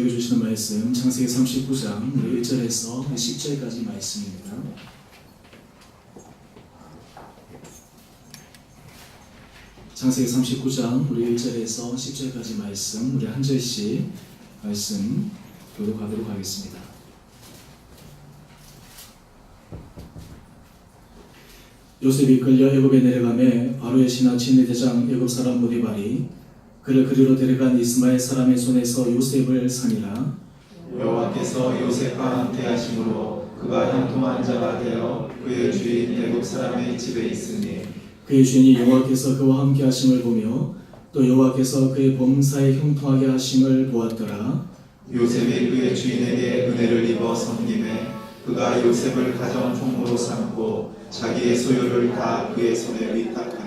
읽어주시는 말씀 창세기 39장 1절에서 10절까지 말씀입니다. 창세기 39장 우리 1절에서 10절까지 말씀 우리 한 절씩 말씀 교독하도록 하겠습니다. 요셉이 이끌려 애굽에 내려가매 바로의 신하 친위 대장 애굽 사람 무디발이 그를 그리로 데려간 이스마엘 사람의 손에서 요셉을 산이라. 여호와께서 요셉과 함께 하심으로 그가 형통한 자가 되어 그의 주인 애굽 사람의 집에 있으니 그의 주인이 여호와께서 그와 함께 하심을 보며 또 여호와께서 그의 범사에 형통하게 하심을 보았더라. 요셉이 그의 주인에게 은혜를 입어 섬김에 그가 요셉을 가정 총무로 삼고 자기의 소유를 다 그의 손에 위탁하니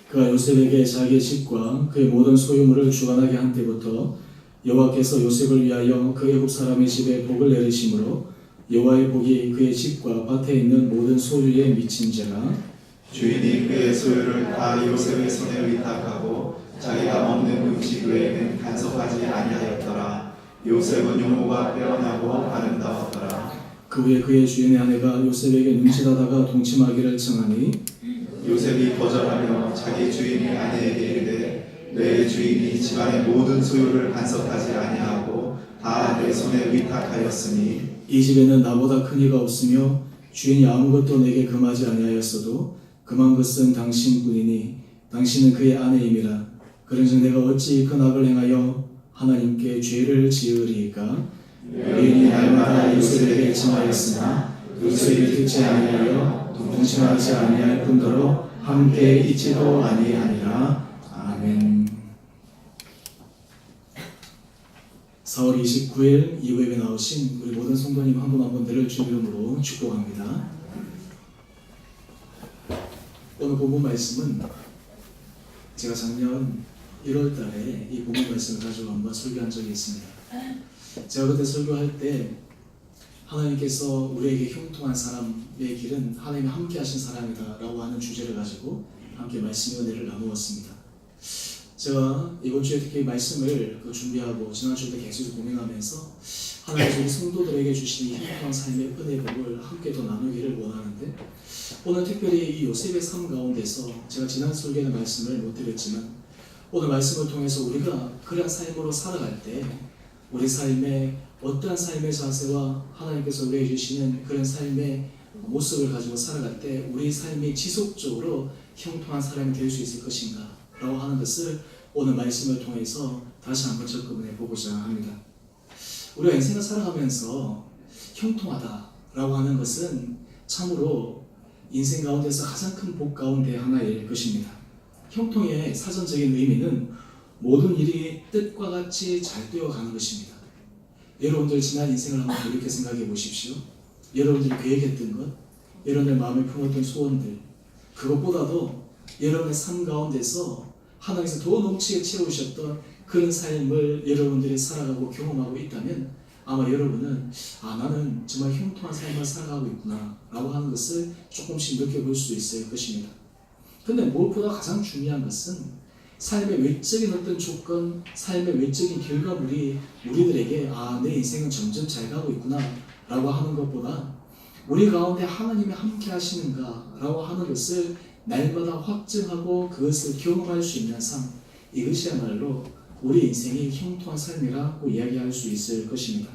그가 요셉에게 자기의 집과 그의 모든 소유물을 주관하게 한 때부터 여호와께서 요셉을 위하여 그 애굽 사람의 집에 복을 내리심으로 여호와의 복이 그의 집과 밭에 있는 모든 소유에 미친지라. 주인이 그의 소유를 다 요셉의 손에 위탁하고 자기가 먹는 음식 외에는 간섭하지 아니하였더라. 요셉은 용모가 빼어나고 아름다웠더라. 그 후에 그의 주인의 아내가 요셉에게 눈치다다가 동침하기를 청하니 요셉이 거절하며 자기 주인이 아내에게 이르되 내 주인이 집안의 모든 소유를 간섭하지 아니하고 다 내 손에 위탁하였으니 이 집에는 나보다 큰 이가 없으며 주인이 아무것도 내게 금하지 아니하였어도 금한 것은 당신뿐이니 당신은 그의 아내임이라. 그런즉 내가 어찌 큰 악을 행하여 하나님께 죄를 지으리이까. 여인이 날마다 요셉에게 청하였으나 요셉이 듣지 아니하여 동침하지 아니할 뿐더러 함께 있지도 아니하니라. 아멘. 4월 29일 이후에 나오신 우리 모든 성도님 한 분 한 분들을 주 이름으로 축복합니다. 오늘 본문 말씀은 제가 작년 1월 달에 이 본문 말씀을 가지고 한번 설교한 적이 있습니다. 제가 그때 설교할 때 하나님께서 우리에게 형통한 사람의 길은 하나님이 함께 하신 사람이다 라고 하는 주제를 가지고 함께 말씀의 은혜를 나누었습니다. 제가 이번 주에 특히 말씀을 준비하고 지난주에 계속 고민하면서 하나님께서 우리 성도들에게 주신 이 형통한 삶의 은혜 복을 함께 더 나누기를 원하는데, 오늘 특별히 이 요셉의 삶 가운데서 제가 지난 설교에는 말씀을 못 드렸지만 오늘 말씀을 통해서 우리가 그런 삶으로 살아갈 때 우리 삶에 어떠한 삶의 자세와 하나님께서 우리에게 주시는 그런 삶의 모습을 가지고 살아갈 때 우리 삶이 지속적으로 형통한 사람이 될 수 있을 것인가 라고 하는 것을 오늘 말씀을 통해서 다시 한번 접근해 보고자 합니다. 우리가 인생을 살아가면서 형통하다 라고 하는 것은 참으로 인생 가운데서 가장 큰 복 가운데 하나일 것입니다. 형통의 사전적인 의미는 모든 일이 뜻과 같이 잘 되어가는 것입니다. 여러분들 지난 인생을 한번 이렇게 생각해 보십시오. 여러분들이 계획했던 것, 여러분들 마음에 품었던 소원들, 그것보다도 여러분의 삶 가운데서 하나님께서 더 넘치게 채우셨던 그런 삶을 여러분들이 살아가고 경험하고 있다면 아마 여러분은 나는 정말 형통한 삶을 살아가고 있구나 라고 하는 것을 조금씩 느껴볼 수 있을 것입니다. 근데 무엇보다 가장 중요한 것은 삶의 외적인 어떤 조건, 삶의 외적인 결과물이 우리들에게 내 인생은 점점 잘 가고 있구나 라고 하는 것보다 우리 가운데 하나님이 함께 하시는가 라고 하는 것을 날마다 확증하고 그것을 경험할 수 있는 삶, 이것이야말로 우리 인생이 형통한 삶이라고 이야기할 수 있을 것입니다.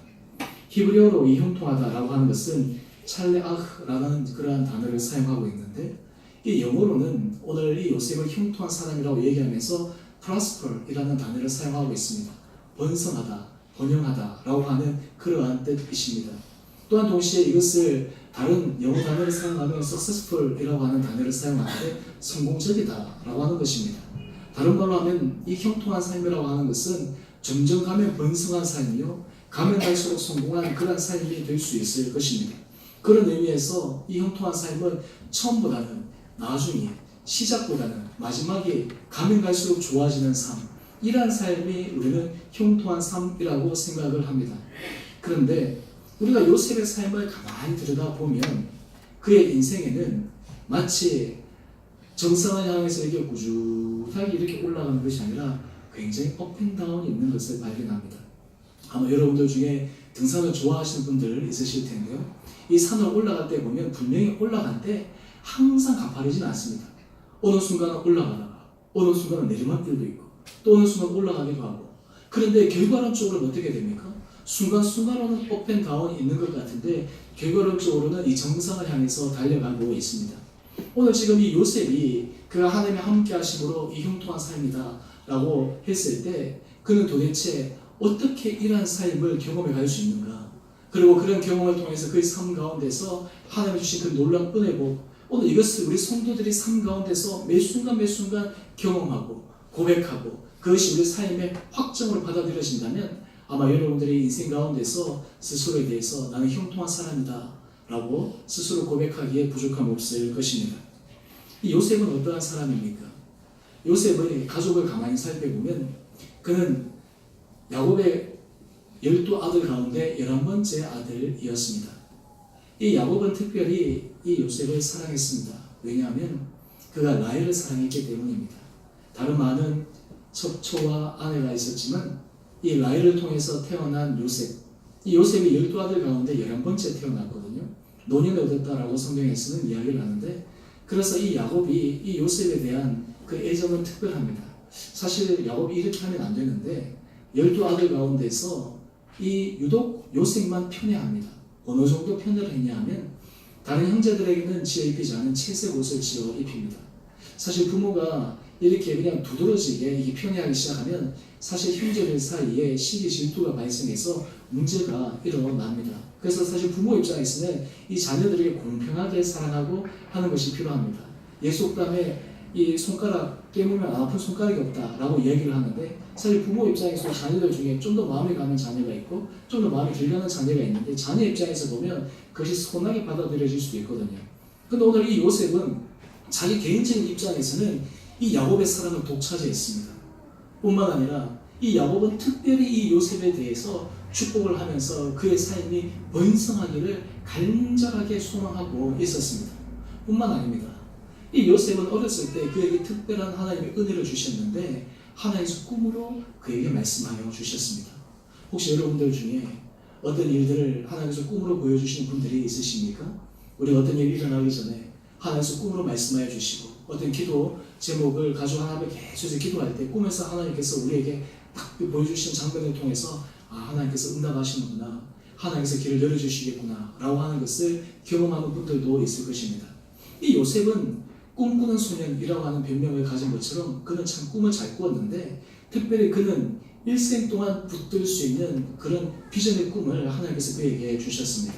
히브리어로 이 형통하다라고 하는 것은 찰레아흐라는 그러한 단어를 사용하고 있는데, 이 영어로는 오늘 이 요셉을 형통한 사람이라고 얘기하면서 prosper이라는 단어를 사용하고 있습니다. 번성하다, 번영하다 라고 하는 그러한 뜻이십니다. 또한 동시에 이것을 다른 영어 단어를 사용하면 successful이라고 하는 단어를 사용하는데 성공적이다 라고 하는 것입니다. 다른 말로 하면 이 형통한 삶이라고 하는 것은 점점 가면 번성한 삶이요, 가면 갈수록 성공한 그런 삶이 될 수 있을 것입니다. 그런 의미에서 이 형통한 삶은 처음보다는 나중에, 시작보다는 마지막에 가면 갈수록 좋아지는 삶, 이러한 삶이 우리는 형통한 삶이라고 생각을 합니다. 그런데 우리가 요셉의 삶을 가만히 들여다보면 그의 인생에는 마치 정상을 향해서 이렇게 꾸준하게 이렇게 올라가는 것이 아니라 굉장히 업앤다운이 있는 것을 발견합니다. 아마 여러분들 중에 등산을 좋아하시는 분들 있으실 텐데요. 이 산을 올라갈 때 보면 분명히 올라갈 때 항상 가파르진 않습니다. 어느 순간은 올라가다가 어느 순간은 내리막길도 있고 또 어느 순간 올라가기도 하고, 그런데 결과론적으로는 어떻게 됩니까? 순간순간으로는 업앤다운이 있는 것 같은데 결과론적으로는 이 정상을 향해서 달려가고 있습니다. 오늘 지금 이 요셉이 그가 하나님의 함께 하심으로 이 형통한 삶이다 라고 했을 때 그는 도대체 어떻게 이러한 삶을 경험해 갈 수 있는가, 그리고 그런 경험을 통해서 그의 삶 가운데서 하나님이 주신 그 놀라운 은혜복, 오늘 이것을 우리 성도들이 삶 가운데서 매 순간 경험하고 고백하고 그것이 우리 삶의 확정으로 받아들여진다면 아마 여러분들이 인생 가운데서 스스로에 대해서 나는 형통한 사람이다 라고 스스로 고백하기에 부족함 없을 것입니다. 이 요셉은 어떠한 사람입니까? 요셉의 가족을 가만히 살펴보면 그는 야곱의 12아들 가운데 11번째 아들이었습니다. 이 야곱은 특별히 이 요셉을 사랑했습니다. 왜냐하면 그가 라헬을 사랑했기 때문입니다. 다른 많은 첩초와 아내가 있었지만 이 라헬을 통해서 태어난 요셉, 이 요셉이 12아들 가운데 11번째 태어났거든요. 노년을 얻었다라고 성경에 쓰는 이야기를 하는데, 그래서 이 야곱이 이 요셉에 대한 그 애정은 특별합니다. 사실 야곱이 이렇게 하면 안 되는데 12아들 가운데서 이 유독 요셉만 편애합니다. 어느 정도 편애를 했냐 하면 다른 형제들에게는 지어 입히지 않은 채색 옷을 지어 입힙니다. 사실 부모가 이렇게 그냥 두드러지게 이 편애하기 시작하면 사실 형제들 사이에 시기 질투가 발생해서 문제가 일어납니다. 그래서 사실 부모 입장에서는 이 자녀들에게 공평하게 사랑하고 하는 것이 필요합니다. 예속담에 이 손가락 깨물면 안 아픈 손가락이 없다라고 얘기를 하는데, 사실 부모 입장에서 자녀들 중에 좀 더 마음이 가는 자녀가 있고 좀 더 마음이 덜 가는 자녀가 있는데, 자녀 입장에서 보면 그것이 선하게 받아들여질 수도 있거든요. 근데 오늘 이 요셉은 자기 개인적인 입장에서는 이 야곱의 사랑을 독차지했습니다. 뿐만 아니라 이 야곱은 특별히 이 요셉에 대해서 축복을 하면서 그의 삶이 번성하기를 간절하게 소망하고 있었습니다. 뿐만 아닙니다. 이 요셉은 어렸을 때 그에게 특별한 하나님의 은혜를 주셨는데 하나님께서 꿈으로 그에게 말씀하여 주셨습니다. 혹시 여러분들 중에 어떤 일들을 하나님께서 꿈으로 보여주시는 분들이 있으십니까? 우리 어떤 일이 일어나기 전에 하나님께서 꿈으로 말씀하여 주시고 어떤 기도 제목을 가지고 하나님께 계속 기도할 때 꿈에서 하나님께서 우리에게 딱 보여주시는 장면을 통해서 하나님께서 응답하시는구나, 하나님께서 길을 열어주시겠구나 라고 하는 것을 경험하는 분들도 있을 것입니다. 이 요셉은 꿈꾸는 소년이라고 하는 별명을 가진 것처럼 그는 참 꿈을 잘 꾸었는데, 특별히 그는 일생 동안 붙들 수 있는 그런 비전의 꿈을 하나님께서 그에게 주셨습니다.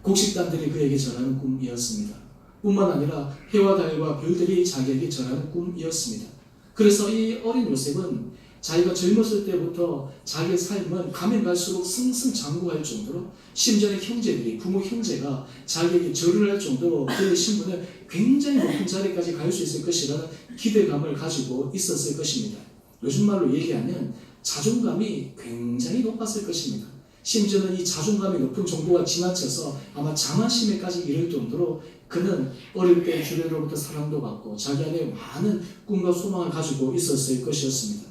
곡식단들이 그에게 절하는 꿈이었습니다. 뿐만 아니라 해와 달과 별들이 자기에게 절하는 꿈이었습니다. 그래서 이 어린 요셉은 자기가 젊었을 때부터 자기의 삶은 가면 갈수록 승승장구할 정도로, 심지어 형제들이, 부모 형제가 자기에게 절을 할 정도로 그의 신분을 굉장히 높은 자리까지 갈 수 있을 것이라는 기대감을 가지고 있었을 것입니다. 요즘 말로 얘기하면 자존감이 굉장히 높았을 것입니다. 심지어는 이 자존감이 높은 정도가 지나쳐서 아마 자만심에까지 이를 정도로 그는 어릴 때 주변으로부터 사랑도 받고 자기 안에 많은 꿈과 소망을 가지고 있었을 것이었습니다.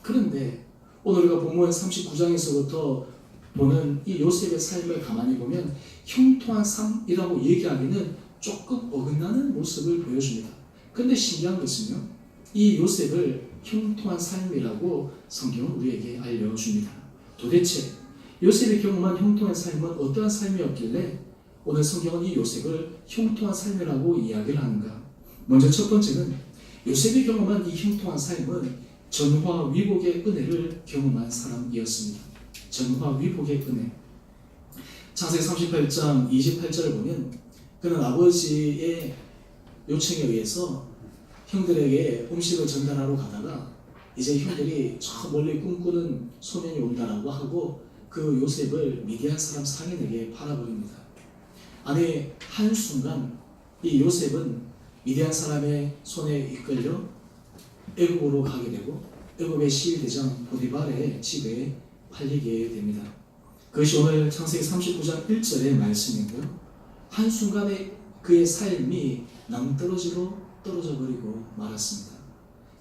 그런데 오늘 우리가 본문 39장에서부터 보는 이 요셉의 삶을 가만히 보면 형통한 삶이라고 얘기하기는 조금 어긋나는 모습을 보여줍니다. 그런데 신기한 것은요, 이 요셉을 형통한 삶이라고 성경은 우리에게 알려줍니다. 도대체 요셉이 경험한 형통한 삶은 어떠한 삶이었길래 오늘 성경은 이 요셉을 형통한 삶이라고 이야기를 하는가? 먼저 첫 번째는 요셉이 경험한 이 형통한 삶은 전화 위복의 은혜를 경험한 사람이었습니다. 전화 위복의 은혜. 창세기 38장 28절을 보면 그는 아버지의 요청에 의해서 형들에게 음식을 전달하러 가다가 이제 형들이 저 멀리 꿈꾸는 소년이 온다라고 하고 그 요셉을 미디안 사람 상인에게 팔아버립니다. 아니 한순간 이 요셉은 미디안 사람의 손에 이끌려 애굽으로 가게 되고 애굽의 시위대장 보디발의 집에 팔리게 됩니다. 그것이 오늘 창세기 39장 1절의 말씀이고요. 한순간에 그의 삶이 낭떠러지로 떨어져 버리고 말았습니다.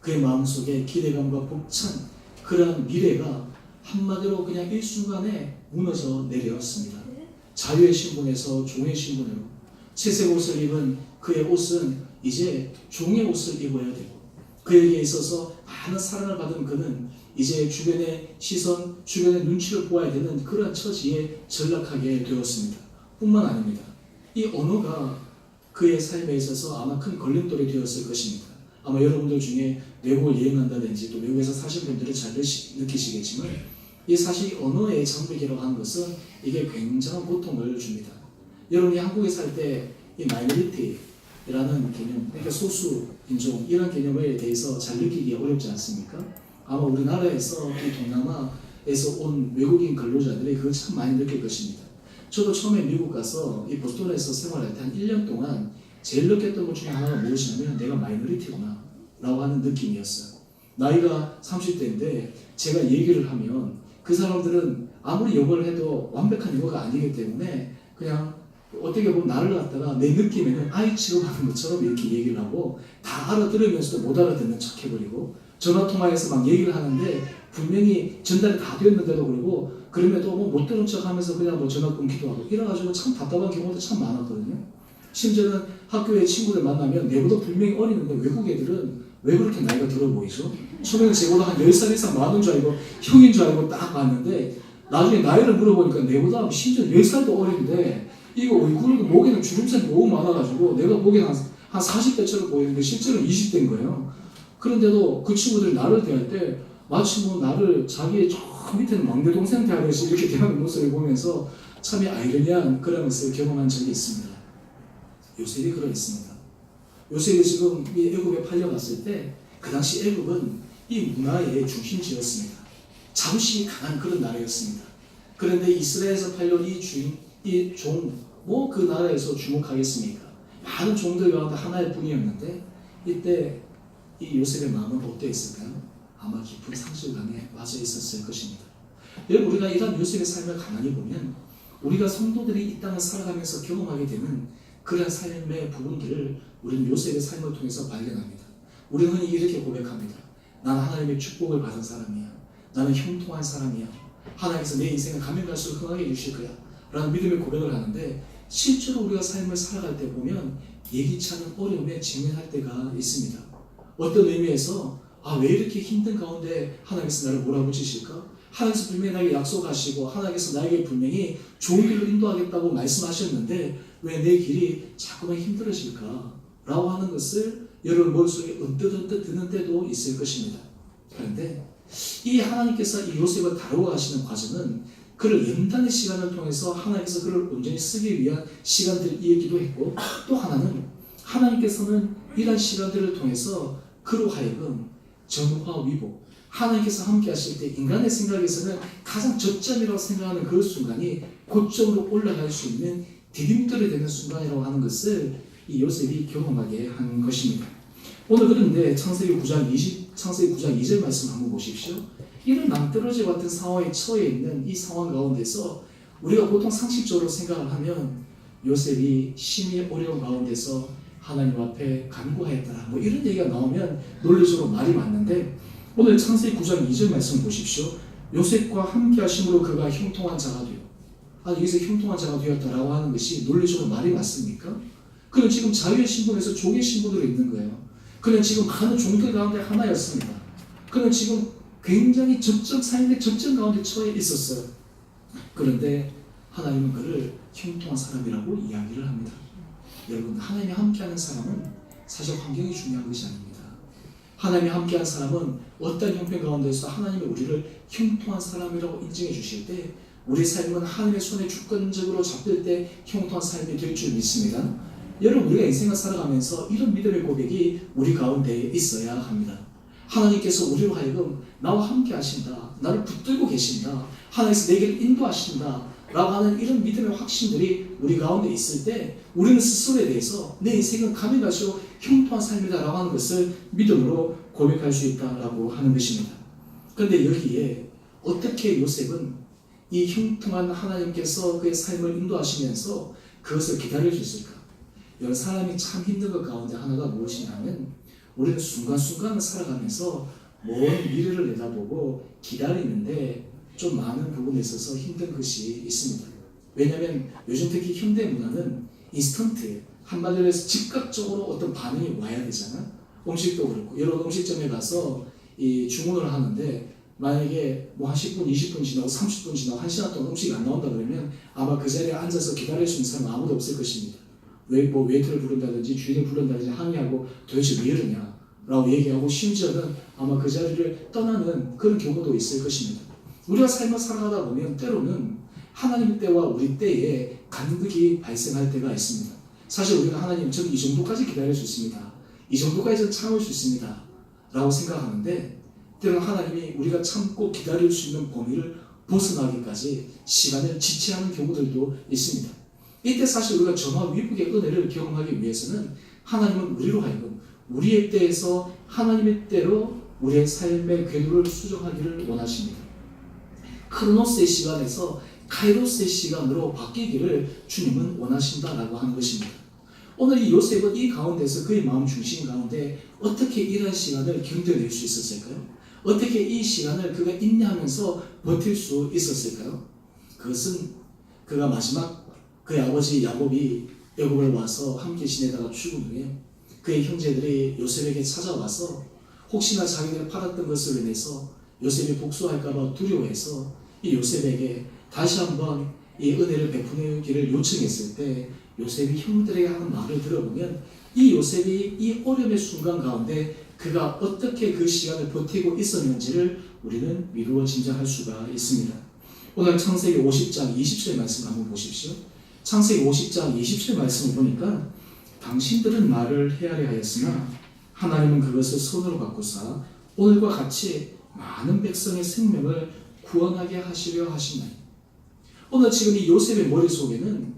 그의 마음속에 기대감과 벅찬 그러한 미래가 한마디로 그냥 일순간에 무너져 내렸습니다. 자유의 신분에서 종의 신분으로 채색 옷을 입은 그의 옷은 이제 종의 옷을 입어야 되고, 그에게 있어서 많은 사랑을 받은 그는 이제 주변의 시선, 주변의 눈치를 보아야 되는 그런 처지에 전락하게 되었습니다. 뿐만 아닙니다. 이 언어가 그의 삶에 있어서 아마 큰 걸림돌이 되었을 것입니다. 아마 여러분들 중에 외국을 여행한다든지 또 외국에서 사신 분들은 잘 느끼시겠지만, 이 사실 언어의 장벽이라고 하는 것은 이게 굉장한 고통을 줍니다. 여러분이 한국에 살 때 이 마이너리티라는 개념, 그러니까 소수 인종 이런 개념에 대해서 잘 느끼기 어렵지 않습니까? 아마 우리나라에서 이 동남아에서 온 외국인 근로자들이 그걸 참 많이 느낄 것입니다. 저도 처음에 미국 가서 이 보스턴에서 생활할 때 한 1년 동안 제일 느꼈던 것 중에 하나가 무엇이냐면 내가 마이너리티구나 라고 하는 느낌이었어요. 나이가 30대인데 제가 얘기를 하면 그 사람들은 아무리 영어를 해도 완벽한 영어가 아니기 때문에 그냥 어떻게 보면 나를 갖다가 내 느낌에는 아이 취급하는 것처럼 이렇게 얘기를 하고 다 알아들으면서도 못 알아듣는 척 해버리고, 전화통화에서 막 얘기를 하는데 분명히 전달이 다 되었는데도 그러고 그럼에도 뭐 못 들은 척 하면서 그냥 뭐 전화 끊기도 하고 이래가지고 참 답답한 경우도 참 많았거든요. 심지어는 학교에 친구들 만나면 내보다 분명히 어리는데 외국 애들은 왜 그렇게 나이가 들어 보이죠? 처음에는 제보다 한 10살 이상 많은 줄 알고 형인 줄 알고 딱 봤는데 나중에 나이를 물어보니까 내보다 심지어 10살도 어린데 이거 얼굴 목에는 주름살이 너무 많아가지고 내가 보기엔 한 40대처럼 보이는데 실제로는 20대인 거예요. 그런데도 그 친구들이 나를 대할 때 마치 뭐 나를 자기의 저 밑에는 막내 동생 대하듯이 이렇게 대하는 모습을 보면서 참이 아이러니한 그런 것을 경험한 적이 있습니다. 요셉이 그러했습니다. 요셉이 지금 이 애굽에 팔려갔을 때 그 당시 애굽은 이 문화의 중심지였습니다. 자부심이 강한 그런 나라였습니다. 그런데 이스라엘에서 팔려온 이 주인, 이 종, 뭐 그 나라에서 주목하겠습니까? 많은 종들 가운데 하나일 뿐이었는데 이때 이 요셉의 마음은 어떠했을까요? 아마 깊은 상실감에 빠져 있었을 것입니다. 여러분, 우리가 이런 요셉의 삶을 가만히 보면 우리가 성도들이 이 땅을 살아가면서 경험하게 되는 그런 삶의 부분들을 우리는 요셉의 삶을 통해서 발견합니다. 우리는 흔히 이렇게 고백합니다. 나는 하나님의 축복을 받은 사람이야. 나는 형통한 사람이야. 하나님께서 내 인생을 가면 갈수록 흥하게 해주실 거야 라는 믿음의 고백을 하는데, 실제로 우리가 삶을 살아갈 때 보면 예기치 않은 어려움에 직면할 때가 있습니다. 어떤 의미에서 왜 이렇게 힘든 가운데 하나님께서 나를 몰아붙이실까? 하나님께서 분명히 나에게 약속하시고 하나님께서 나에게 분명히 좋은 길로 인도하겠다고 말씀하셨는데 왜 내 길이 자꾸만 힘들어질까? 라고 하는 것을 여러분 머릿속에 언뜻 드는 때도 있을 것입니다. 그런데 이 하나님께서 이 요셉을 다루어 가시는 과정은 그를 연단의 시간을 통해서 하나님께서 그를 온전히 쓰기 위한 시간들이기도 했고, 또 하나는 하나님께서는 이런 시간들을 통해서 그로 하여금 정화 위복, 하나님께서 함께 하실 때 인간의 생각에서는 가장 저점이라고 생각하는 그 순간이 고점으로 올라갈 수 있는 디딤돌이 되는 순간이라고 하는 것을 이 요셉이 경험하게 한 것입니다. 오늘 그런데 창세기 9장 2절 말씀 한번 보십시오. 이런 낭떠러지 같은 상황에 처해 있는 이 상황 가운데서 우리가 보통 상식적으로 생각을 하면 요셉이 심히 어려운 가운데서 하나님 앞에 간구하였더라 뭐 이런 얘기가 나오면 논리적으로 말이 맞는데, 오늘 창세기 9장 2절 말씀 보십시오. 요셉과 함께 하심으로 그가 형통한 자가 되어, 여기서 형통한 자가 되었다라고 하는 것이 논리적으로 말이 맞습니까? 그는 지금 자유의 신분에서 종의 신분으로 있는 거예요. 그는 지금 많은 종들 가운데 하나였습니다. 그는 지금 굉장히 삶의 접점 가운데 처해 있었어요. 그런데 하나님은 그를 형통한 사람이라고 이야기를 합니다. 여러분, 하나님이 함께하는 사람은 사실 환경이 중요한 것이 아닙니다. 하나님이 함께하는 사람은 어떤 형편 가운데서 하나님이 우리를 형통한 사람이라고 인정해 주실 때 우리 삶은 하나님의 손에 주권적으로 잡힐 때 형통한 삶이 될 줄 믿습니다. 여러분, 우리가 인생을 살아가면서 이런 믿음의 고백이 우리 가운데 있어야 합니다. 하나님께서 우리로 하여금 나와 함께 하신다, 나를 붙들고 계신다, 하나님께서 내게를 인도하신다 라고 하는 이런 믿음의 확신들이 우리 가운데 있을 때 우리는 스스로에 대해서 내 인생은 가면 갈수록 형통한 삶이다 라고 하는 것을 믿음으로 고백할 수 있다라고 하는 것입니다. 그런데 여기에 어떻게 요셉은 이 형통한 하나님께서 그의 삶을 인도하시면서 그것을 기다릴 수 있을까? 여러 사람이 참 힘든 것 가운데 하나가 무엇이냐면 우리는 순간순간을 살아가면서 먼 미래를 내다보고 기다리는데 좀 많은 부분에 있어서 힘든 것이 있습니다. 왜냐하면 요즘 특히 현대 문화는 인스턴트, 한마디로 해서 즉각적으로 어떤 반응이 와야 되잖아. 음식도 그렇고 여러 음식점에 가서 이 주문을 하는데 만약에 뭐 한 10분, 20분 지나고 30분 지나고 1시간 동안 음식이 안 나온다 그러면 아마 그 자리에 앉아서 기다릴 수 있는 사람은 아무도 없을 것입니다. 뭐 웨이터를 부른다든지 주인을 부른다든지 항의하고 도대체 왜 이러냐 라고 얘기하고 심지어는 아마 그 자리를 떠나는 그런 경우도 있을 것입니다. 우리가 삶을 살아가다 보면 때로는 하나님 때와 우리 때에 간극이 발생할 때가 있습니다. 사실 우리가 하나님 저는 이 정도까지 기다릴 수 있습니다. 이 정도까지 참을 수 있습니다. 라고 생각하는데 때로는 하나님이 우리가 참고 기다릴 수 있는 범위를 벗어나기까지 시간을 지체하는 경우들도 있습니다. 이때 사실 우리가 전화 위복의 은혜를 경험하기 위해서는 하나님은 우리로 하여금 우리의 때에서 하나님의 때로 우리의 삶의 궤도를 수정하기를 원하십니다. 크로노스의 시간에서 카이로스의 시간으로 바뀌기를 주님은 원하신다라고 하는 것입니다. 오늘 이 요셉은 이 가운데서 그의 마음 중심 가운데 어떻게 이런 시간을 견뎌낼 수 있었을까요? 어떻게 이 시간을 그가 인내하면서 버틸 수 있었을까요? 그것은 그가 마지막 그의 아버지 야곱이 애굽을 와서 함께 지내다가 죽은 후에 그의 형제들이 요셉에게 찾아와서 혹시나 자기들이 팔았던 것을 인해서 요셉이 복수할까봐 두려워해서 이 요셉에게 다시 한번 이 은혜를 베푸기를 요청했을 때 요셉이 형들에게 하는 말을 들어보면 이 요셉이 이 어려움의 순간 가운데 그가 어떻게 그 시간을 버티고 있었는지를 우리는 미루어 짐작할 수가 있습니다. 오늘 창세기 50장 20절 말씀 한번 보십시오. 창세기 50장 20절 말씀을 보니까 당신들은 나를 헤아려 하였으나 하나님은 그것을 손으로 바꾸사 오늘과 같이 많은 백성의 생명을 구원하게 하시려 하시나니. 오늘 지금 이 요셉의 머릿속에는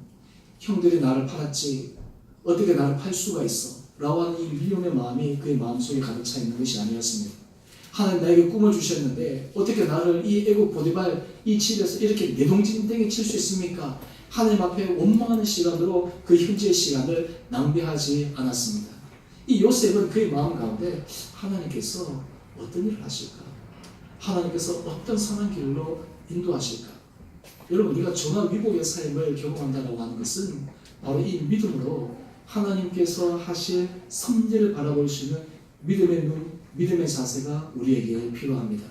형들이 나를 팔았지 어떻게 나를 팔 수가 있어 라고 하는 이 미움의 마음이 그의 마음속에 가득 차 있는 것이 아니었습니다. 하나님 나에게 꿈을 주셨는데 어떻게 나를 이 애국 보디발 이 집에서 이렇게 내동댕이 칠 수 있습니까? 하나님 앞에 원망하는 시간으로 그 현재의 시간을 낭비하지 않았습니다. 이 요셉은 그의 마음 가운데 하나님께서 어떤 일을 하실까? 하나님께서 어떤 선한 길로 인도하실까? 여러분 우리가 전화 위복의 삶을 경험한다고 하는 것은 바로 이 믿음으로 하나님께서 하실 섭리를 바라볼 수 있는 믿음의 눈, 믿음의 자세가 우리에게 필요합니다.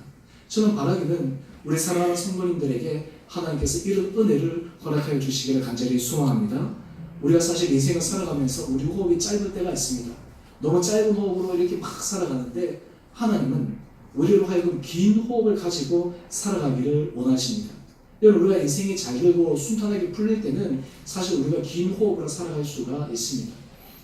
저는 바라기는 우리 사랑하는 성도님들에게 하나님께서 이런 은혜를 허락하여 주시기를 간절히 소망합니다. 우리가 사실 인생을 살아가면서 우리 호흡이 짧을 때가 있습니다. 너무 짧은 호흡으로 이렇게 막 살아가는데 하나님은 우리로 하여금 긴 호흡을 가지고 살아가기를 원하십니다. 여러분 우리가 인생이 잘 되고 순탄하게 풀릴 때는 사실 우리가 긴 호흡으로 살아갈 수가 있습니다.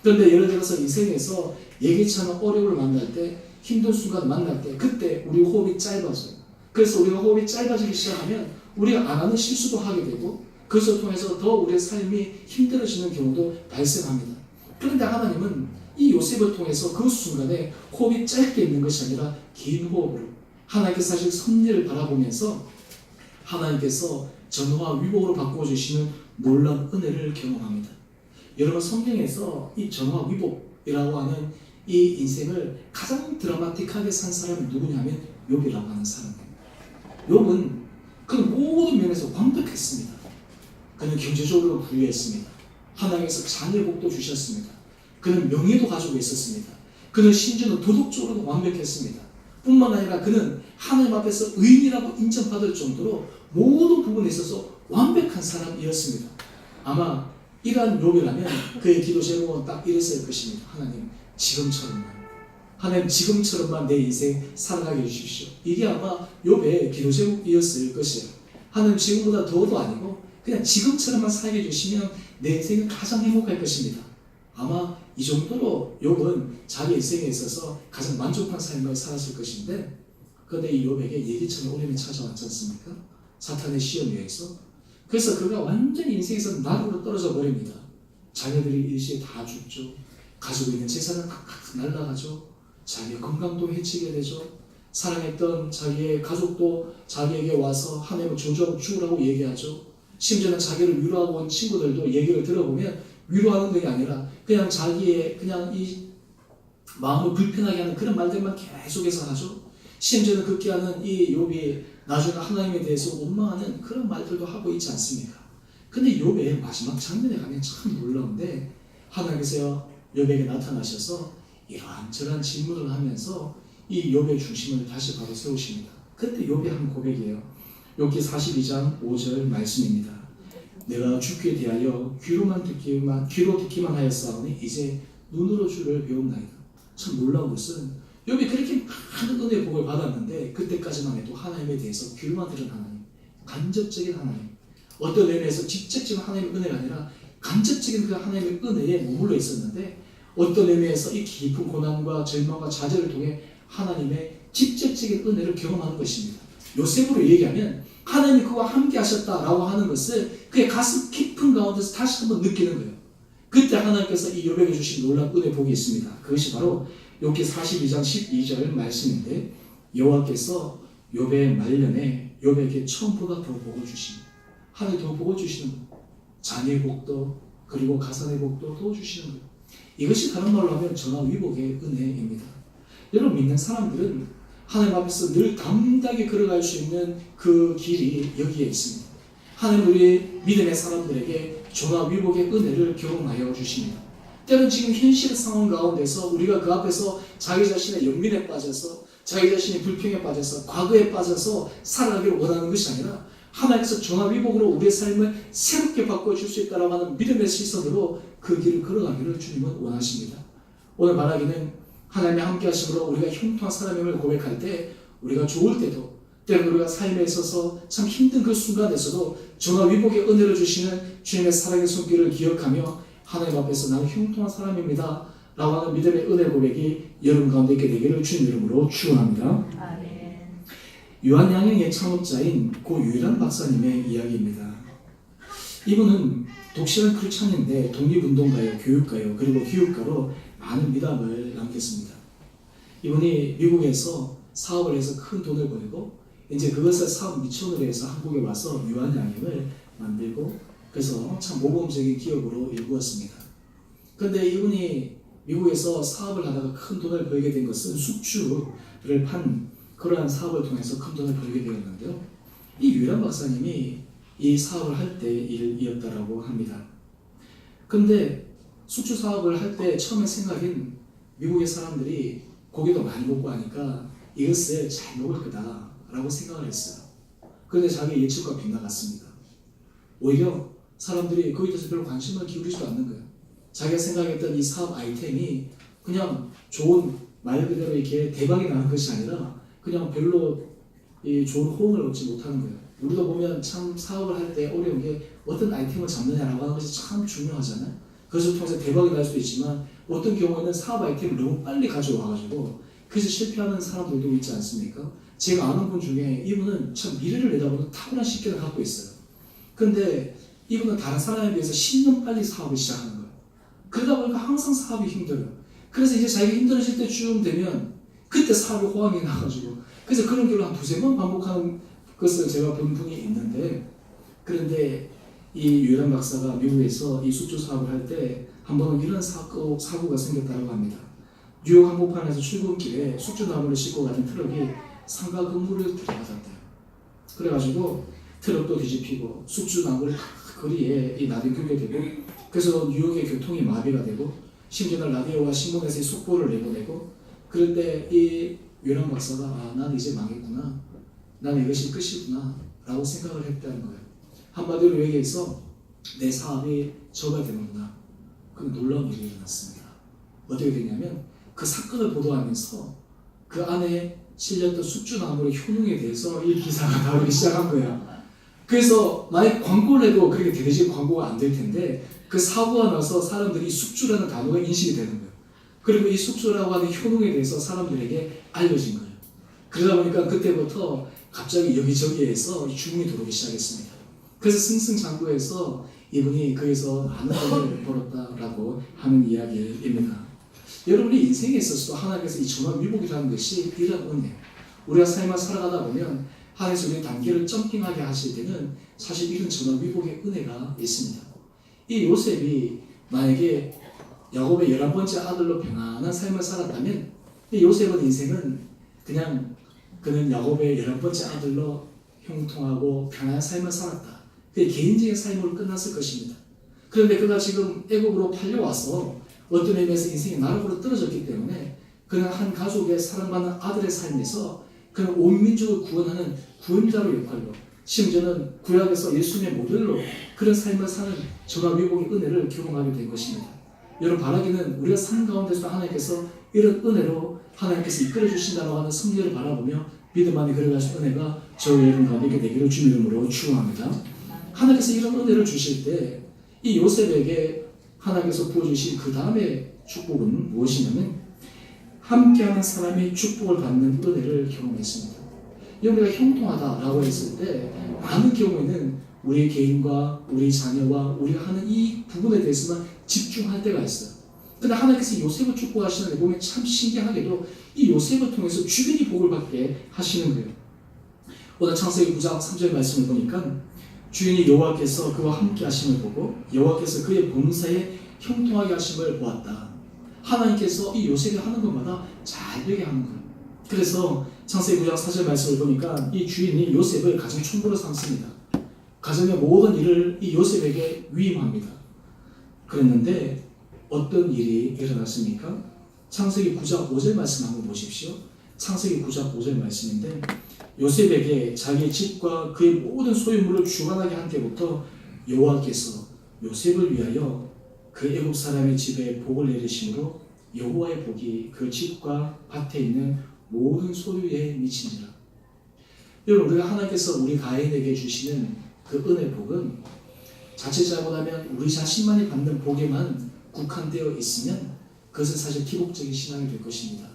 그런데 예를 들어서 인생에서 예기치 않은 어려움을 만날 때 힘든 순간 만날 때 그때 우리 호흡이 짧아져요. 그래서 우리가 호흡이 짧아지기 시작하면 우리가 안 하는 실수도 하게 되고 그것을 통해서 더 우리의 삶이 힘들어지는 경우도 발생합니다. 그런데 하나님은 이 요셉을 통해서 그 순간에 호흡이 짧게 있는 것이 아니라 긴 호흡으로 하나님께서 사실 섭리를 바라보면서 하나님께서 전화와 위복으로 바꿔주시는 놀라운 은혜를 경험합니다. 여러분 성경에서 이 전화와 위복이라고 하는 이 인생을 가장 드라마틱하게 산 사람이 누구냐면 욥이라고 하는 사람입니다. 욥은 그 모든 면에서 완벽했습니다. 그는 경제적으로 부유했습니다. 하나님께서 자녀의 복도 주셨습니다. 그는 명예도 가지고 있었습니다. 그는 심지어는 도덕적으로도 완벽했습니다. 뿐만 아니라 그는 하나님 앞에서 의인이라고 인정받을 정도로 모든 부분에 있어서 완벽한 사람이었습니다. 아마 이러한 욥이라면 그의 기도 제목은 딱 이랬을 것입니다. 하나님 지금처럼만 내 인생 살아가게 해주십시오. 이게 아마 욥의 기도 제목이었을 것이에요. 하나님 지금보다 더도 아니고 그냥 지금처럼만 살게 해주시면 내 인생은 가장 행복할 것입니다. 아마 이 정도로 욥은 자기 인생에 있어서 가장 만족한 삶을 살았을 것인데 그런데 이 욥에게 예기치 않은 어려움이 찾아왔지 않습니까? 사탄의 시험에 의해서. 그래서 그가 완전히 인생에서 나락으로 떨어져 버립니다. 자녀들이 일시에 다 죽죠. 가지고 있는 재산은 각각 날아가죠. 자기의 건강도 해치게 되죠. 사랑했던 자기의 가족도 자기에게 와서 하나님을 저주하고 죽으라고 얘기하죠. 심지어는 자기를 위로하고 온 친구들도 얘기를 들어보면 위로하는 것이 아니라 그냥 자기의 그냥 이 마음을 불편하게 하는 그런 말들만 계속해서 하죠. 심지어는 극기하는 이 욥이 나중에 하나님에 대해서 원망하는 그런 말들도 하고 있지 않습니까? 근데 욥의 마지막 장면에 가면 참 놀라운데 하나님께서 욥에게 나타나셔서 이러한저러한 질문을 하면서 이 욥의 중심을 다시 바로 세우십니다. 그때 욥이 한 고백이에요. 욥기 42장 5절 말씀입니다. 내가 주께 대하여 귀로 듣기만 하였사오니 이제 눈으로 주를 배움나이다. 참 놀라운 것은 욥이 그렇게 많은 은혜의 복을 받았는데 그때까지만 해도 하나님에 대해서 귀로만 들은 하나님, 간접적인 하나님, 어떤 의미에서 직접적인 하나님의 은혜가 아니라 간접적인 그 하나님의 은혜에 머물러 있었는데 어떤 의미에서 이 깊은 고난과 절망과 좌절을 통해 하나님의 직접적인 은혜를 경험하는 것입니다. 요셉으로 얘기하면 하나님이 그와 함께 하셨다라고 하는 것을 그의 가슴 깊은 가운데서 다시 한번 느끼는 거예요. 그때 하나님께서 이 욥에게 주신 놀라운 은혜 복이 있습니다. 그것이 바로 욥기 42장 12절 말씀인데 여호와께서 욥의 말년에 욥에게 처음보다 더 복을 주십니다. 하나님 더 복을 주시는 거예요. 자녀의 복도 그리고 가산의 복도 더 주시는 거예요. 이것이 다른 말로 하면 전화위복의 은혜입니다. 여러분 믿는 사람들은 하나님 앞에서 늘 담대하게 걸어갈 수 있는 그 길이 여기에 있습니다. 하나님 우리 믿음의 사람들에게 전화위복의 은혜를 경험하여 주십니다. 때로는 지금 현실 상황 가운데서 우리가 그 앞에서 자기 자신의 연민에 빠져서 자기 자신의 불평에 빠져서 과거에 빠져서 살아가기를 원하는 것이 아니라 하나님께서 전화위복으로 우리의 삶을 새롭게 바꿔줄 수 있다고 하는 믿음의 시선으로 그 길을 걸어가기를 주님은 원하십니다. 오늘 말하기는 하나님이 함께 하심으로 우리가 형통한 사람임을 고백할 때 우리가 좋을 때도 때로는 우리가 삶에 있어서 참 힘든 그 순간에서도 전화위복의 은혜를 주시는 주님의 사랑의 손길을 기억하며 하나님 앞에서 나는 형통한 사람입니다 라고 하는 믿음의 은혜 고백이 여러분 가운데 있게 되기를 주님 이름으로 축원합니다. 아멘. 유한양행의 창업자인 고 유일한 박사님의 이야기입니다. 이분은 독실한 크리스찬인데 독립운동가요, 교육가요, 그리고 기업가로 많은 미담을 남겼습니다. 이분이 미국에서 사업을 해서 큰 돈을 벌고 이제 그것을 사업 미천으로 해서 한국에 와서 유한양행을 만들고 그래서 참 모범적인 기업으로 일구었습니다. 그런데 이분이 미국에서 사업을 하다가 큰 돈을 벌게 된 것은 숙주를 판 그러한 사업을 통해서 큰 돈을 벌게 되었는데요. 이 유일한 박사님이 이 사업을 할 때 일이었다라고 합니다. 그런데 숙주 사업을 할 때 처음에 생각인 미국의 사람들이 고기도 많이 먹고 하니까 이것을 잘 먹을 거다라고 생각을 했어요. 그런데 자기 예측과 빗나갔습니다. 오히려 사람들이 거기에 대해서 별로 관심을 기울이지도 않는 거예요. 자기가 생각했던 이 사업 아이템이 그냥 좋은 말 그대로 이렇게 대박이 나는 것이 아니라 그냥 별로 이 좋은 호응을 얻지 못하는 거예요. 우리도 보면 참 사업을 할 때 어려운 게 어떤 아이템을 잡느냐라고 하는 것이 참 중요하잖아요. 그것을 통해서 대박이 날 수도 있지만 어떤 경우에는 사업 아이템을 너무 빨리 가져와가지고 그래서 실패하는 사람들도 있지 않습니까? 제가 아는 분 중에 이분은 참 미래를 내다보는 탁월한 식견을 갖고 있어요. 근데 이분은 다른 사람에 비해서 10년 빨리 사업을 시작하는 거예요. 그러다 보니까 항상 사업이 힘들어요. 그래서 이제 자기가 힘들어질 때쯤 되면 그때 사업이 호황이 나가지고 그래서 그런 길로 한 두세 번 반복하는 것을 제가 본 분이 있는데 그런데 이 유일한 박사가 미국에서 이 숙주 사업을 할 때 한 번은 이런 사고가 생겼다고 합니다. 뉴욕 한복판에서 출근길에 숙주 나무를 싣고 가는 트럭이 상가 건물을 들이받았대요. 그래가지고 트럭도 뒤집히고 숙주 나무를 거리에 이 나대교게 되고 그래서 뉴욕의 교통이 마비가 되고 심지어 라디오와 신문에서 속보를 내보내고 그럴 때 이 유일한 박사가 아, 난 이제 망했구나. 난 이것이 끝이구나 라고 생각을 했다는 거예요. 한마디로 얘기해서 내 사업이 접어야 되는구나. 그 놀라운 일이 일어났습니다. 어떻게 됐냐면 그 사건을 보도하면서 그 안에 실렸던 숙주나무의 효능에 대해서 이 기사가 나오기 시작한 거예요. 그래서 만약 광고를 해도 그렇게 대대적인 광고가 안 될 텐데 그 사고가 나서 사람들이 숙주라는 단어가 인식이 되는 거예요. 그리고 이 숙주라고 하는 효능에 대해서 사람들에게 알려진 거예요. 그러다 보니까 그때부터 갑자기 여기저기에서 주문이 들어오기 시작했습니다. 그래서 승승장구해서 이분이 거기서 많은 돈을 벌었다라고 하는 이야기입니다. 여러분의 인생에 있어서도 하나님께서 이 전화위복이라는 것이 이런 은혜예요. 우리가 삶을 살아가다 보면 하나님께서 우리의 단계를 점핑하게 하실 때는 사실 이런 전화위복의 은혜가 있습니다. 이 요셉이 만약에 야곱의 11번째 아들로 평안한 삶을 살았다면 이 요셉의 인생은 그냥 그는 야곱의 11번째 아들로 형통하고 편안한 삶을 살았다. 그의 개인적인 삶으로 끝났을 것입니다. 그런데 그가 지금 애굽으로 팔려와서 어떤 의미에서 인생이 나락으로 떨어졌기 때문에 그는 한 가족의 사랑받는 아들의 삶에서 그는 온 민족을 구원하는 구원자로 역할로, 심지어는 구약에서 예수님의 모델로 그런 삶을 사는 전화위복의 은혜를 경험하게 된 것입니다. 여러분, 바라기는 우리가 삶 가운데서 하나님께서 이런 은혜로 하나님께서 이끌어 주신다고 하는 승리를 바라보며 믿음 안에 걸어가신 은혜가 저와 여러분 가운데 있게 되기를 주님 이름으로 축원합니다. 하나님께서 이런 은혜를 주실 때 이 요셉에게 하나님께서 부어주신 그 다음에 축복은 무엇이냐면 함께하는 사람이 축복을 받는 은혜를 경험했습니다. 우리가 형통하다라고 했을 때 많은 경우에는 우리 개인과 우리 자녀와 우리가 하는 이 부분에 대해서만 집중할 때가 있어요. 그런데 하나님께서 요셉을 축복하시는 데 보면 참 신기하게도 이 요셉을 통해서 주변이 복을 받게 하시는 거예요. 오늘 창세기 9장 3절 말씀을 보니까 주인이 여호와께서 그와 함께 하심을 보고 여호와께서 그의 범사에 형통하게 하심을 보았다. 하나님께서 이 요셉이 하는 것마다 잘 되게 하는 거예요. 그래서 창세기 9장 4절 말씀을 보니까 이 주인이 요셉을 가정 총무로 삼습니다. 가정의 모든 일을 이 요셉에게 위임합니다. 그랬는데 어떤 일이 일어났습니까? 창세기 9장 5절 말씀 한번 보십시오. 창세기 9장 5절 말씀인데 요셉에게 자기의 집과 그의 모든 소유물을 주관하게 한 때부터 여호와께서 요셉을 위하여 그 애굽 사람의 집에 복을 내리심으로 여호와의 복이 그 집과 밭에 있는 모든 소유에 미친지라. 여러분, 우리가 하나님께서 우리 가인에게 주시는 그 은혜 복은 자칫 잘못하면 우리 자신만이 받는 복에만 국한되어 있으면 그것은 사실 기복적인 신앙이 될 것입니다.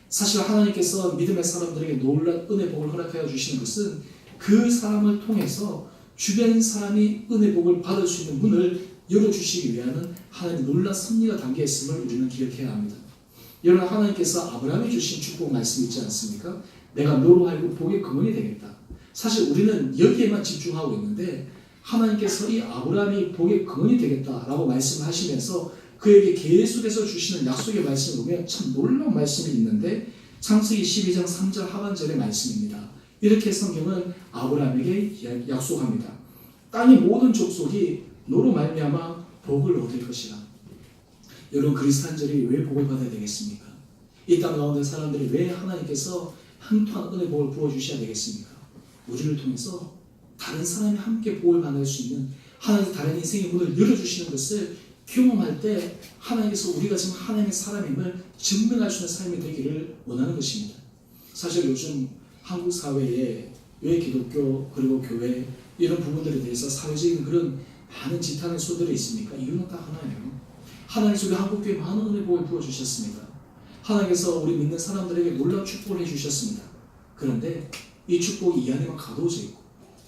사실 하나님께서 믿음의 사람들에게 놀라운 은혜 복을 허락하여 주시는 것은 그 사람을 통해서 주변 사람이 은혜 복을 받을 수 있는 문을 열어주시기 위한 하나님의 놀라운 섭리가 담겨 있음을 우리는 기억해야 합니다. 여러분, 하나님께서 아브라함이 주신 축복 말씀 있지 않습니까? 내가 너로 하여금 복의 근원이 되겠다. 사실 우리는 여기에만 집중하고 있는데 하나님께서 이 아브라함이 복의 근원이 되겠다라고 말씀하시면서 그에게 계속해서 주시는 약속의 말씀을 보면 참 놀라운 말씀이 있는데 창세기 12장 3절 하반절의 말씀입니다. 이렇게 성경은 아브라함에게 약속합니다. 땅의 모든 족속이 너로 말미암아 복을 얻을 것이라. 여러분, 그리스도인들이 왜 복을 받아야 되겠습니까? 이 땅 가운데 사람들이 왜 하나님께서 형통한 은혜 복을 부어주셔야 되겠습니까? 우리를 통해서 다른 사람이 함께 복을 받을 수 있는 하나님의 다른 인생의 문을 열어주시는 것을 경험할 때 하나님께서 우리가 지금 하나님의 사람임을 증명할 수 있는 삶이 되기를 원하는 것입니다. 사실 요즘 한국 사회에 왜 기독교 그리고 교회 이런 부분들에 대해서 사회적인 그런 많은 지탄의 소들이 있습니까? 이유는 딱 하나예요. 하나님께서 우리 한국교회에 많은 은혜 복을 부어주셨습니다. 하나님께서 우리 믿는 사람들에게 놀라운 축복을 해주셨습니다. 그런데 이 축복이 이 안에만 가둬져 있고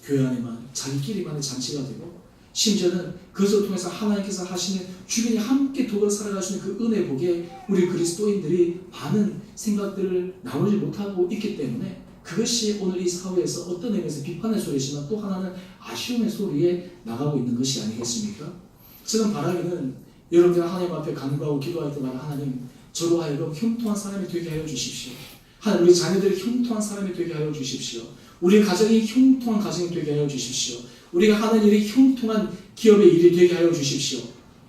교회 안에만 자기끼리만의 잔치가 되고 심지어는 그것을 통해서 하나님께서 하시는 주변이 함께 더불어 살아갈 수 있는 그 은혜 복에 우리 그리스도인들이 많은 생각들을 나누지 못하고 있기 때문에 그것이 오늘 이 사회에서 어떤 의미에서 비판의 소리지만 또 하나는 아쉬움의 소리에 나가고 있는 것이 아니겠습니까? 저는 바라기는 여러분들 하나님 앞에 간구하고 기도할 때마다 하나님 저로 하여금 형통한 사람이 되게 하여 주십시오. 하나님 우리 자녀들이 형통한 사람이 되게 하여 주십시오. 우리 가정이 형통한 가정이 되게 하여 주십시오. 우리가 하는 일이 형통한 기업의 일이 되게 하여 주십시오.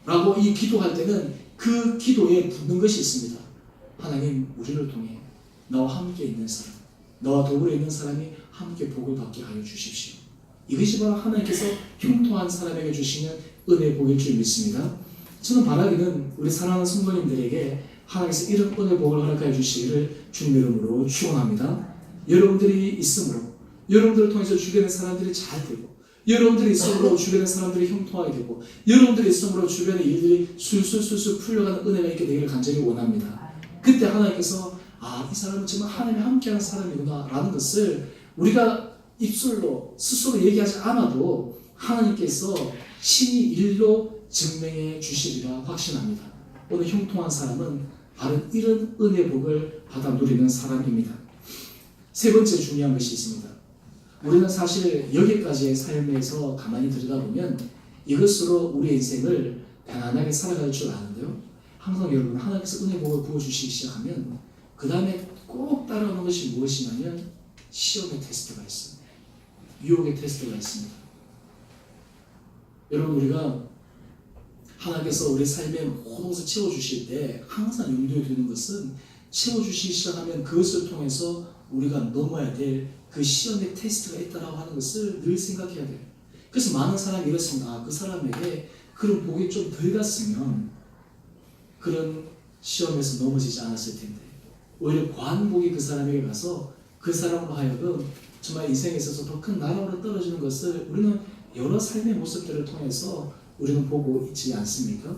라고 이 기도할 때는 그 기도에 붙는 것이 있습니다. 하나님 우리를 통해 나와 함께 있는 사람, 나와 더불어 있는 사람이 함께 복을 받게 하여 주십시오. 이것이 바로 하나님께서 형통한 사람에게 주시는 은혜의 복일 줄 믿습니다. 저는 바라기는 우리 사랑하는 성도님들에게 하나님께서 이런 은혜의 복을 허락하여 주시기를 주님 이름으로 축원합니다. 여러분들이 있으므로 여러분들을 통해서 주변의 사람들이 잘 되고 여러분들이 있으므로 주변의 사람들이 형통하게 되고 여러분들이 있으므로 주변의 일들이 술술술술 풀려가는 은혜가 있게 되기를 간절히 원합니다. 그때 하나님께서 이 사람은 정말 하나님이 함께하는 사람이구나 라는 것을 우리가 입술로 스스로 얘기하지 않아도 하나님께서 신이 일로 증명해 주시리라 확신합니다. 오늘 형통한 사람은 바로 이런 은혜 복을 받아 누리는 사람입니다. 세 번째 중요한 것이 있습니다. 우리는 사실 여기까지의 삶에서 가만히 들여다보면 이것으로 우리 인생을 편안하게 살아갈 줄 아는데요. 항상 여러분 하나님께서 은혜 복을 부어주시기 시작하면 그 다음에 꼭 따라오는 것이 무엇이냐면 시험의 테스트가 있어요. 유혹의 테스트가 있습니다. 여러분, 우리가 하나님께서 우리 삶의 모든 것을 채워주실 때 항상 염두에 두는 것은 채워주시기 시작하면 그것을 통해서 우리가 넘어야 될 그 시험의 테스트가 있다고 하는 것을 늘 생각해야 돼요. 그래서 많은 사람이 이렇습니다. 그 사람에게 그런 복이 좀 덜 갔으면 그런 시험에서 넘어지지 않았을 텐데, 오히려 관복이 그 사람에게 가서 그 사람으로 하여금 정말 인생에 있어서 더 큰 나락으로 떨어지는 것을 우리는 여러 삶의 모습들을 통해서 우리는 보고 있지 않습니까?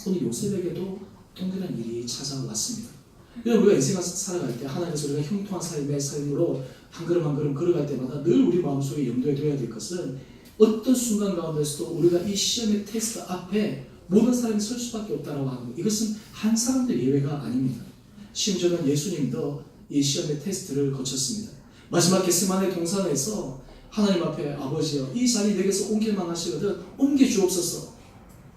오늘 요셉에게도 동일한 일이 찾아왔습니다. 우리가 인생을 살아갈 때 하나님께서 우리가 형통한 삶의 삶으로 한 걸음 한 걸음 걸어갈 때마다 늘 우리 마음속에 염두에 둬야 될 것은 어떤 순간 가운데서도 우리가 이 시험의 테스트 앞에 모든 사람이 설 수밖에 없다고 하는 것, 이것은 한 사람도 예외가 아닙니다. 심지어는 예수님도 이 시험의 테스트를 거쳤습니다. 마지막 겟세마네 동산에서 하나님 앞에 아버지여, 이 자리 내게서 옮길만 하시거든 옮겨주옵소서.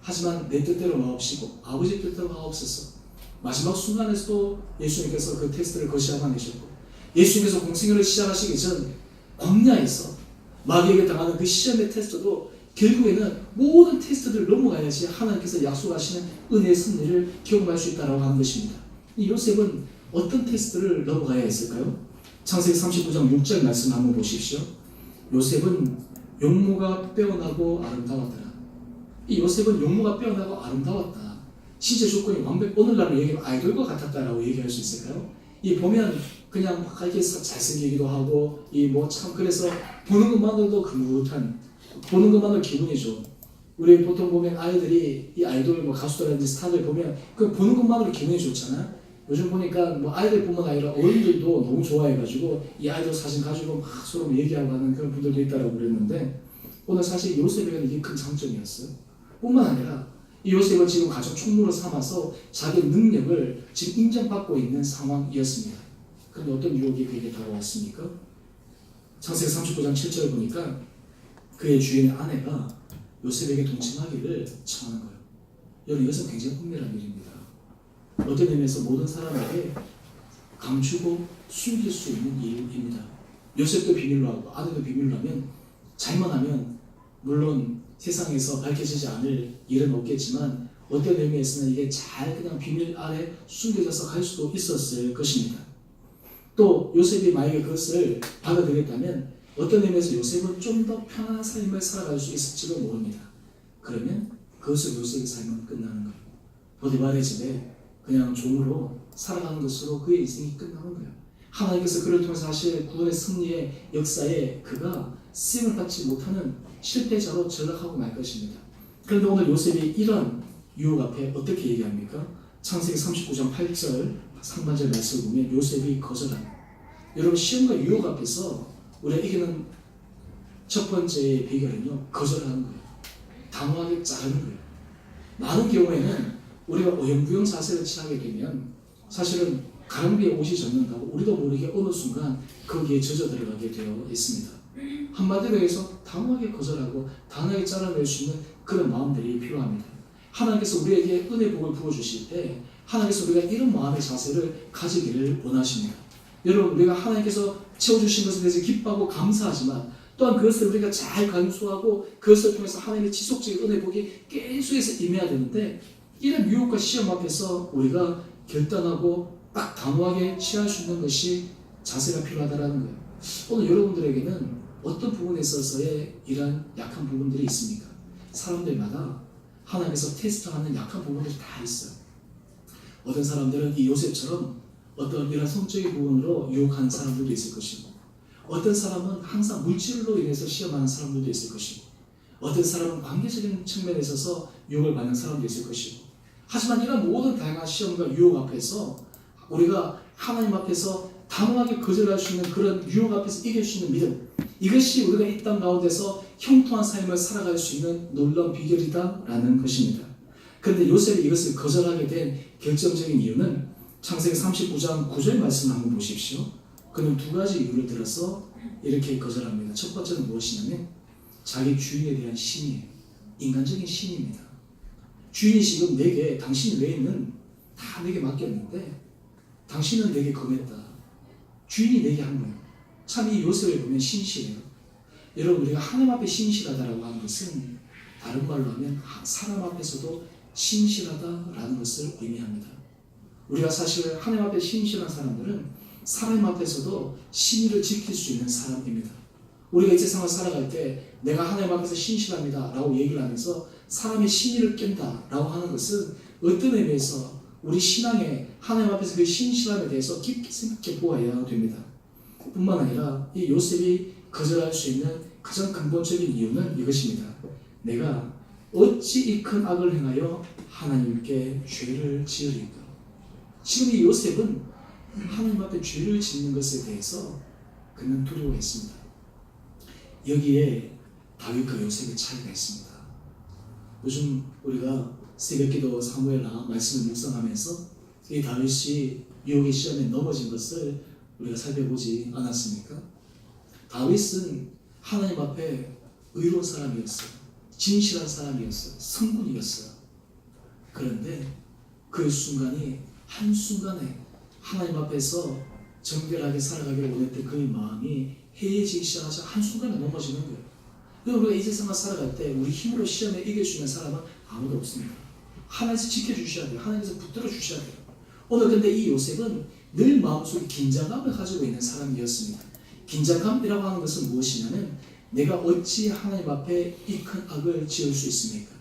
하지만 내 뜻대로 마옵시고 아버지 뜻대로 하옵소서. 마지막 순간에서도 예수님께서 그 테스트를 거치하내셨고, 예수님께서 공생애를 시작하시기 전 광야에서 마귀에게 당하는 그 시험의 테스트도 결국에는 모든 테스트들을 넘어가야지 하나님께서 약속하시는 은혜의 승리를 경험할 수 있다고 하는 것입니다. 이 요셉은 어떤 테스트를 넘어가야 했을까요? 창세기 39장 6절 말씀 한번 보십시오. 요셉은 용모가 빼어나고 아름다웠더라. 이 요셉은 용모가 빼어나고 아름다웠다. 신체 조건이 오늘날로 얘기하면 아이돌과 같았다라고 얘기할 수 있을까요? 이 보면 그냥 막 이렇게 잘생기기도 하고, 이 뭐 참 그래서 보는 것만으로도 흐뭇한, 보는 것만으로 기분이 좋은. 우리 보통 보면 아이들이 이 아이돌 뭐 가수들이라든지 스타들 보면 그 보는 것만으로 기분이 좋잖아. 요즘 보니까 뭐 아이들뿐만 아니라 어른들도 너무 좋아해가지고 이 아이돌 사진 가지고 막 서로 얘기하고 하는 그런 분들도 있다라고 그랬는데, 오늘 사실 요셉에게는 이게 큰 장점이었어요. 뿐만 아니라 이 요셉을 지금 가족 총무로 삼아서 자기 능력을 지금 인정받고 있는 상황이었습니다. 그런데 어떤 유혹이 그에게 다가왔습니까? 창세기 39장 7절 보니까 그의 주인의 아내가 요셉에게 동침하기를 청하는 거예요. 여러분, 이것은 굉장히 은밀한 일입니다. 어떤 의미에서 모든 사람에게 감추고 숨길 수 있는 일입니다. 요셉도 비밀로 하고 아내도 비밀로 하면, 잘만 하면 물론 세상에서 밝혀지지 않을 일은 없겠지만 어떤 의미에서는 이게 잘 그냥 비밀 아래 숨겨져서 갈 수도 있었을 것입니다. 또 요셉이 만약에 그것을 받아들였다면 어떤 의미에서 요셉은 좀 더 편안한 삶을 살아갈 수 있을지도 모릅니다. 그러면 그것을 요셉의 삶은 끝나는 거예요. 보디발의 집에 그냥 종으로 살아가는 것으로 그의 인생이 끝나는 거예요. 하나님께서 그를 통해서 하실 구원의 승리의 역사에 그가 쓰임을 받지 못하는 실패자로 전락하고 말 것입니다. 그런데 오늘 요셉이 이런 유혹 앞에 어떻게 얘기합니까? 창세기 39장 8절 상반절 말씀을 보면 요셉이 거절합니다. 여러분, 시험과 유혹 앞에서 우리가 이기는 첫 번째 비결은요, 거절하는 거예요. 단호하게 자르는 거예요. 많은 경우에는 우리가 어영부영 자세를 취하게 되면 사실은 가랑비에 옷이 젖는다고 우리도 모르게 어느 순간 거기에 젖어 들어가게 되어 있습니다. 한마디로 해서 단호하게 거절하고 단호하게 잘라낼 수 있는 그런 마음들이 필요합니다. 하나님께서 우리에게 은혜 복을 부어주실 때 하나님께서 우리가 이런 마음의 자세를 가지기를 원하십니다. 여러분, 우리가 하나님께서 채워주신 것에 대해서 기뻐하고 감사하지만 또한 그것을 우리가 잘 간수하고 그것을 통해서 하나님의 지속적인 은혜 복이 계속해서 임해야 되는데, 이런 유혹과 시험 앞에서 우리가 결단하고 딱 단호하게 취할 수 있는 것이 자세가 필요하다는 거예요. 오늘 여러분들에게는 어떤 부분에 있어서의 이런 약한 부분들이 있습니까? 사람들마다 하나님께서 테스트하는 약한 부분들이 다 있어요. 어떤 사람들은 이 요셉처럼 어떤 이런 성적인 부분으로 유혹하는 사람들도 있을 것이고, 어떤 사람은 항상 물질로 인해서 시험하는 사람들도 있을 것이고, 어떤 사람은 관계적인 측면에 있어서 유혹을 받는 사람도 있을 것이고, 하지만 이런 모든 다양한 시험과 유혹 앞에서 우리가 하나님 앞에서 단호하게 거절할 수 있는 그런 유혹 앞에서 이길 수 있는 믿음, 이것이 우리가 이 땅 가운데서 형통한 삶을 살아갈 수 있는 놀라운 비결이다라는 것입니다. 그런데 요셉이 이것을 거절하게 된 결정적인 이유는 창세기 39장 9절 말씀을 한번 보십시오. 그는 두 가지 이유를 들어서 이렇게 거절합니다. 첫 번째는 무엇이냐면 자기 주인에 대한 신이에요. 인간적인 신입니다. 주인이 지금 내게, 당신이 외에는 다 내게 맡겼는데 당신은 내게 금했다. 주인이 내게 한 거예요. 참 이 요셉을 보면 신실해요. 여러분, 우리가 하나님 앞에 신실하다라고 하는 것은 다른 말로 하면 사람 앞에서도 신실하다라는 것을 의미합니다. 우리가 사실 하나님 앞에 신실한 사람들은 사람 앞에서도 신의를 지킬 수 있는 사람입니다. 우리가 이 세상을 살아갈 때 내가 하나님 앞에서 신실합니다 라고 얘기를 하면서 사람의 신의를 깬다 라고 하는 것은 어떤 의미에서 우리 신앙에 하나님 앞에서 그 신실함에 대해서 깊게 생각해 보아야 됩니다. 뿐만 아니라 이 요셉이 거절할 수 있는 가장 근본적인 이유는 이것입니다. 내가 어찌 이 큰 악을 행하여 하나님께 죄를 지으리까. 지금 이 요셉은 하나님 앞에 죄를 짓는 것에 대해서 그는 두려워했습니다. 여기에 다윗과 요셉의 차이가 있습니다. 요즘 우리가 새벽기도 사무엘하 말씀을 묵상하면서 이 다윗이 유혹의 시험에 넘어진 것을 우리가 살펴보지 않았습니까? 다윗은 하나님 앞에 의로운 사람이었어요. 진실한 사람이었어요. 성군이었어요. 그런데 그 순간이 한순간에 하나님 앞에서 정결하게 살아가기를 원했던 그의 마음이 해이해지기 시작하자 한순간에 넘어지는 거예요. 그래서 우리가 이 세상을 살아갈 때 우리 힘으로 시험에 이길 수 있는 사람은 아무도 없습니다. 하나님께서 지켜주셔야 돼요. 하나님께서 붙들어 주셔야 돼요. 오늘 근데 이 요셉은 늘 마음속에 긴장감을 가지고 있는 사람이었습니다. 긴장감이라고 하는 것은 무엇이냐면 내가 어찌 하나님 앞에 이 큰 악을 지을 수 있습니까?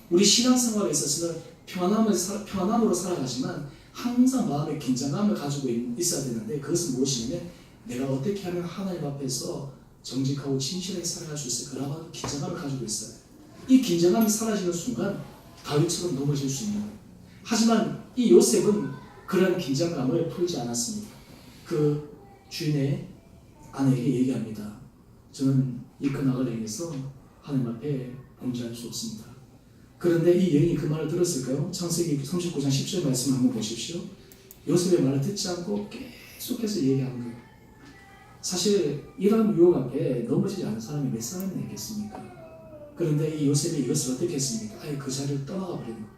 우리 신앙생활에 있어서는 평안함으로 살아가지만 항상 마음에 긴장감을 가지고 있어야 되는데 그것은 무엇이냐면 내가 어떻게 하면 하나님 앞에서 정직하고 진실하게 살아갈 수 있을까라고 하는 긴장감을 가지고 있어요. 이 긴장감이 사라지는 순간 다윗처럼 넘어질 수 있는 거예요. 하지만 이 요셉은 그런 긴장감을 풀지 않았습니다. 그 주인의 아내에게 얘기합니다. 저는 이 큰 악을 행해서 하나님 앞에 범죄할 수 없습니다. 그런데 이 여인이 그 말을 들었을까요? 창세기 39장 10절 말씀 한번 보십시오. 요셉의 말을 듣지 않고 계속해서 얘기하는 거예요. 사실 이러한 유혹 앞에 넘어지지 않은 사람이 몇 사람이나 있겠습니까? 그런데 이 요셉이 이것을 어떻게 했습니까? 아예 그 자리를 떠나가 버리는 거예요.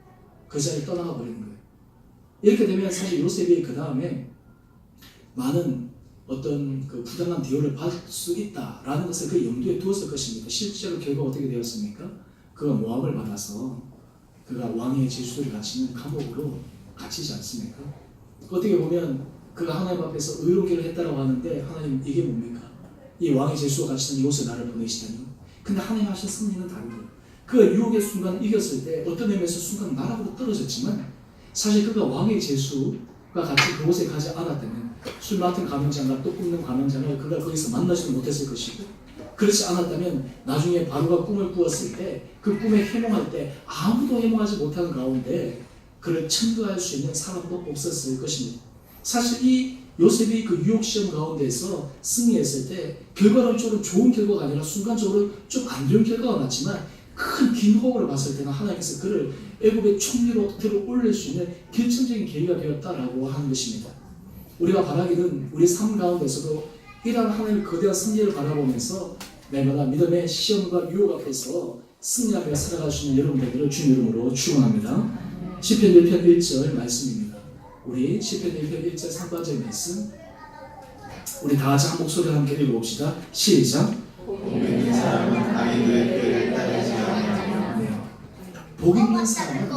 그 자리를 떠나가 버리는 거예요. 이렇게 되면 사실 요셉이 그 다음에 많은 어떤 그 부당한 대우를 받을 수 있다라는 것을 그 염두에 두었을 것입니다. 실제로 결과가 어떻게 되었습니까? 그가 모함을 받아서 그가 왕의 제수를 갇히는 감옥으로 갇히지 않습니까? 어떻게 보면 그가 하나님 앞에서 의로운 길을 했다고 하는데 하나님 이게 뭡니까? 이 왕의 제수가 갇히는 이곳에 나를 보내시다니. 근데 하나님 하신 섭리는 다른 거예요. 그 유혹의 순간 이겼을 때 어떤 의미에서 순간 나락으로 떨어졌지만 사실 그가 왕의 제수가 같이 그곳에 가지 않았다면 술 맡은 가면장과 또 굽는 가면장을 그가 거기서 만나지도 못했을 것이고 그렇지 않았다면 나중에 바로가 꿈을 꾸었을 때 그 꿈에 해몽할 때 아무도 해몽하지 못하는 가운데 그를 청구할 수 있는 사람도 없었을 것입니다. 사실 이 요셉이 그 유혹시험 가운데서 승리했을 때 결과론적으로 좋은 결과가 아니라 순간적으로 좀 안 좋은 결과가 났지만 큰 긴 호흡을 봤을 때는 하나님께서 그를 애굽의 총리로 들어 올릴 수 있는 결정적인 계기가 되었다라고 하는 것입니다. 우리가 바라기는 우리 삶 가운데서도 이러한 하나님의 거대한 승리를 바라보면서 날마다 믿음의 시험과 유혹 앞에서 승리하며 살아갈 수 있는 여러분 되기를 주님 이름으로 축원합니다. 시편 1편 1절 말씀입니다. 우리 시편 1편 1절 상반절 말씀 우리 다 같이 한 목소리로 함께 읽어봅시다. 시작. 복 있는 사람은 악인들의 꾀를 따르지 아니하며 네. 복 있는 사람은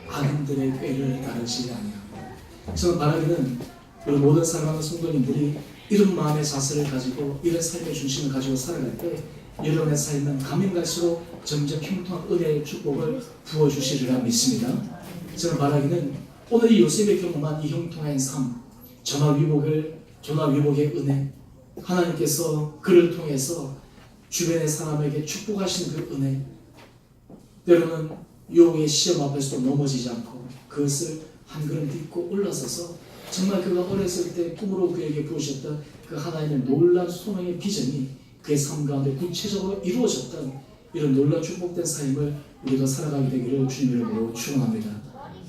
악인들의 꾀를 따르지 아니하며. 저는 바라기는 우리 모든 사랑하는 성도님들이 이런 마음의 자세를 가지고 이런 삶의 중심을 가지고 살아갈 때 여러분의 삶은 가면 갈수록 점점 형통한 은혜의 축복을 부어주시리라 믿습니다. 저는 바라기는 오늘 이 요셉의 경험한 이 형통한 삶, 전화 위복의 은혜, 하나님께서 그를 통해서 주변의 사람에게 축복하시는 그 은혜, 때로는 유혹의 시험 앞에서도 넘어지지 않고 그것을 한 걸음 딛고 올라서서 정말 그가 어렸을 때 꿈으로 그에게 부으셨던 그 하나님의 놀라운 소명의 비전이 그의 삶 가운데 구체적으로 이루어졌던 이런 놀라운 축복된 삶을 우리가 살아가게 되기를 주님 이름으로 축원합니다.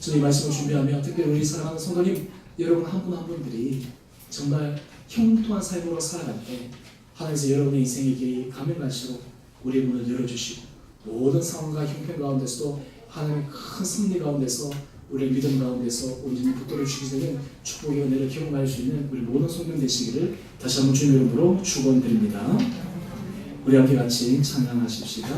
저희 말씀을 준비하며 특별히 우리 사랑하는 성도님 여러분 한 분 한 분들이 정말 형통한 삶으로 살아갈 때 하나님께서 여러분의 인생의 길이 가면 갈수록 우리의 문을 열어주시고 모든 상황과 형편 가운데서도 하나님의 큰 승리 가운데서 우리의 믿음 가운데서 온전히 붙들어 주시게 되는 축복의 은혜를 경험할 수 있는 우리 모든 성도님 되시기를 다시 한번 주님 이름으로 축원드립니다. 우리 함께 같이 찬양하십시다.